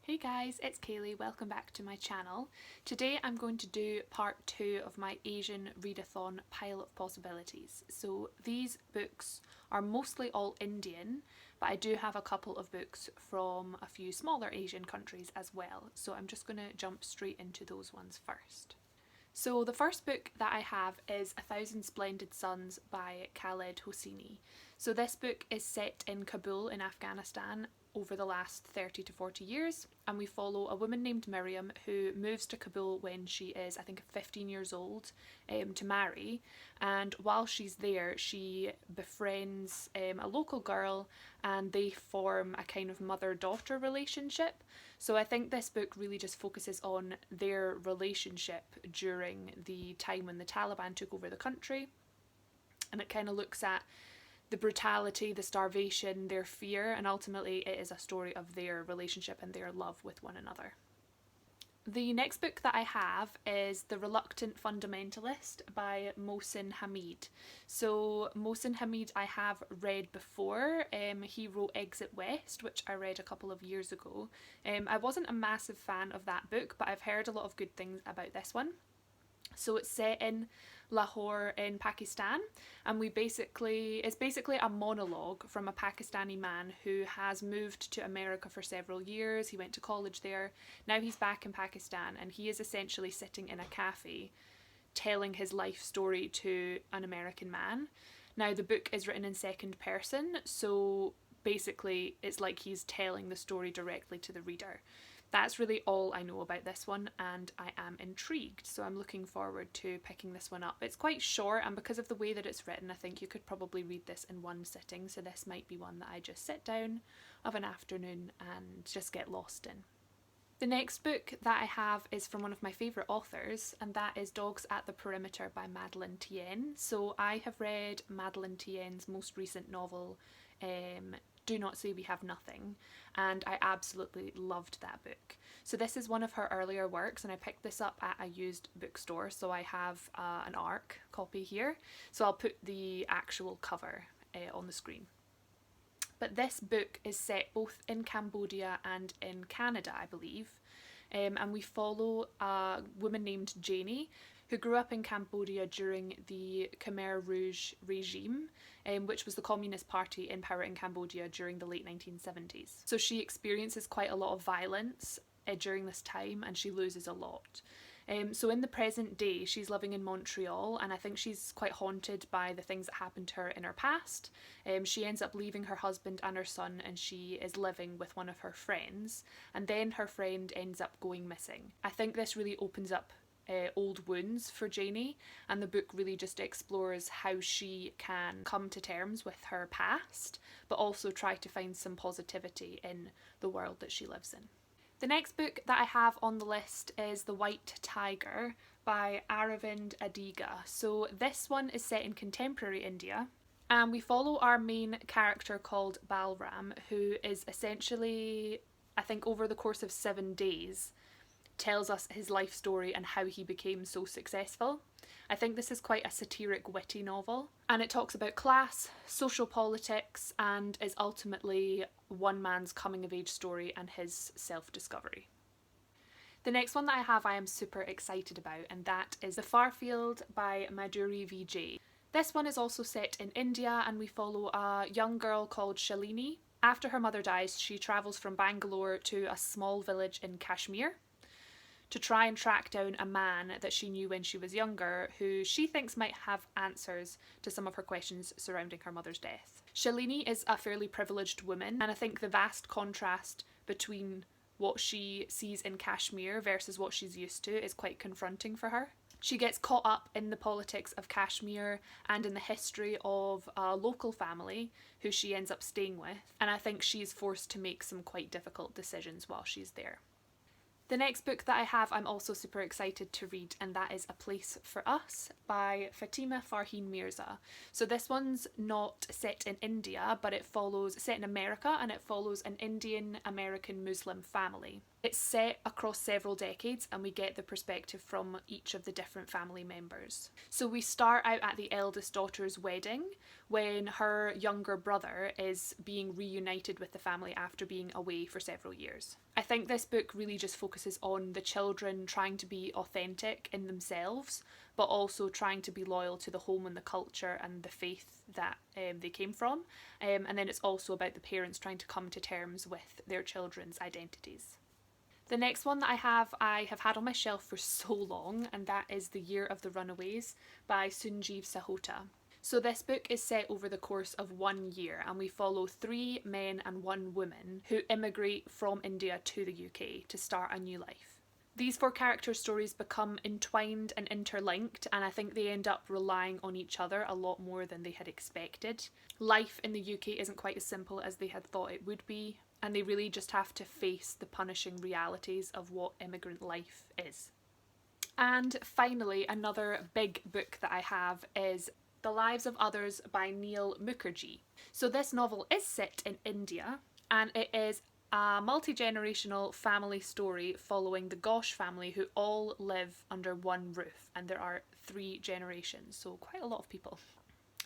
Hey guys, it's Kaylee, welcome back to my channel. Today I'm going to do part 2 of my Asian Readathon pile of possibilities. So these books are mostly all Indian, but I do have a couple of books from a few smaller Asian countries as well. So I'm just going to jump straight into those ones first. So the first book that I have is 1,000 Splendid Suns by Khaled Hosseini. So this book is set in Kabul in Afghanistan over the last 30 to 40 years, and we follow a woman named Miriam who moves to Kabul when she is, I think, 15 years old to marry, and while she's there she befriends a local girl and they form a kind of mother-daughter relationship. So I think this book really just focuses on their relationship during the time when the Taliban took over the country, and it kind of looks at the brutality, the starvation, their fear, and ultimately it is a story of their relationship and their love with one another. The next book that I have is The Reluctant Fundamentalist by Mohsin Hamid. So Mohsin Hamid I have read before. He wrote Exit West, which I read a couple of years ago. I wasn't a massive fan of that book, but I've heard a lot of good things about this one. So it's set in Lahore in Pakistan, and it's basically a monologue from a Pakistani man who has moved to America for several years. He went to college there. Now he's back in Pakistan and he is essentially sitting in a cafe telling his life story to an American man. Now the book is written in second person, so basically it's like he's telling the story directly to the reader. That's really all I know about this one, and I am intrigued, so I'm looking forward to picking this one up. It's quite short, and because of the way that it's written, I think you could probably read this in one sitting, so this might be one that I just sit down of an afternoon and just get lost in. The next book that I have is from one of my favourite authors, and that is Dogs at the Perimeter by Madeleine Tien. So I have read Madeleine Tien's most recent novel, Do Not Say We Have Nothing, and I absolutely loved that book. So this is one of her earlier works, and I picked this up at a used bookstore, so I have an ARC copy here, so I'll put the actual cover on the screen. But this book is set both in Cambodia and in Canada, I believe, and we follow a woman named Janie who grew up in Cambodia during the Khmer Rouge regime, which was the Communist Party in power in Cambodia during the late 1970s. So she experiences quite a lot of violence during this time, and she loses a lot. So in the present day, she's living in Montreal, and I think she's quite haunted by the things that happened to her in her past. She ends up leaving her husband and her son, and she is living with one of her friends, and then her friend ends up going missing. I think this really opens up old wounds for Janie, and the book really just explores how she can come to terms with her past, but also try to find some positivity in the world that she lives in. The next book that I have on the list is The White Tiger by Aravind Adiga. So this one is set in contemporary India, and we follow our main character called Balram, who is essentially, I think over the course of 7 days, tells us his life story and how he became so successful. I think this is quite a satiric, witty novel, and it talks about class, social politics, and is ultimately one man's coming of age story and his self-discovery. The next one that I have I am super excited about, and that is The Farfield by Madhuri Vijay. This one is also set in India, and we follow a young girl called Shalini. After her mother dies, she travels from Bangalore to a small village in Kashmir to try and track down a man that she knew when she was younger, who she thinks might have answers to some of her questions surrounding her mother's death. Shalini is a fairly privileged woman, and I think the vast contrast between what she sees in Kashmir versus what she's used to is quite confronting for her. She gets caught up in the politics of Kashmir and in the history of a local family who she ends up staying with, and I think she's forced to make some quite difficult decisions while she's there. The next book that I have I'm also super excited to read, and that is A Place for Us by Fatima Farheen Mirza. So this one's not set in India, but set in America, and it follows an Indian American Muslim family. It's set across several decades, and we get the perspective from each of the different family members. So we start out at the eldest daughter's wedding when her younger brother is being reunited with the family after being away for several years. I think this book really just focuses on the children trying to be authentic in themselves, but also trying to be loyal to the home and the culture and the faith that they came from. And then it's also about the parents trying to come to terms with their children's identities. The next one that I have had on my shelf for so long, and that is The Year of the Runaways by Sunjeev Sahota. So this book is set over the course of 1 year, and we follow 3 men and 1 woman who immigrate from India to the UK to start a new life. These 4 character stories become entwined and interlinked, and I think they end up relying on each other a lot more than they had expected. Life in the UK isn't quite as simple as they had thought it would be, and they really just have to face the punishing realities of what immigrant life is. And finally, another big book that I have is The Lives of Others by Neil Mukherjee. So this novel is set in India, and it is a multi-generational family story following the Ghosh family who all live under one roof, and there are 3 generations, so quite a lot of people.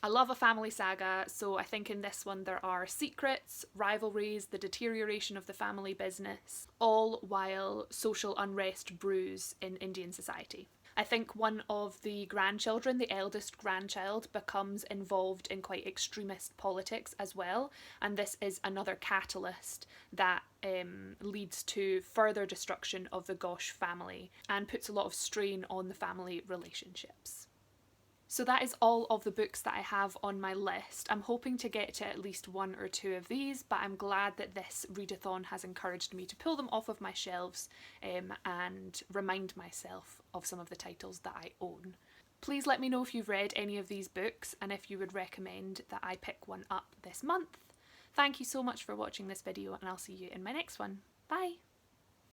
I love a family saga, so I think in this one there are secrets, rivalries, the deterioration of the family business, all while social unrest brews in Indian society. I think one of the grandchildren, the eldest grandchild, becomes involved in quite extremist politics as well, and this is another catalyst that leads to further destruction of the Ghosh family and puts a lot of strain on the family relationships. So that is all of the books that I have on my list. I'm hoping to get to at least 1 or 2 of these, but I'm glad that this readathon has encouraged me to pull them off of my shelves and remind myself of some of the titles that I own. Please let me know if you've read any of these books and if you would recommend that I pick one up this month. Thank you so much for watching this video, and I'll see you in my next one. Bye!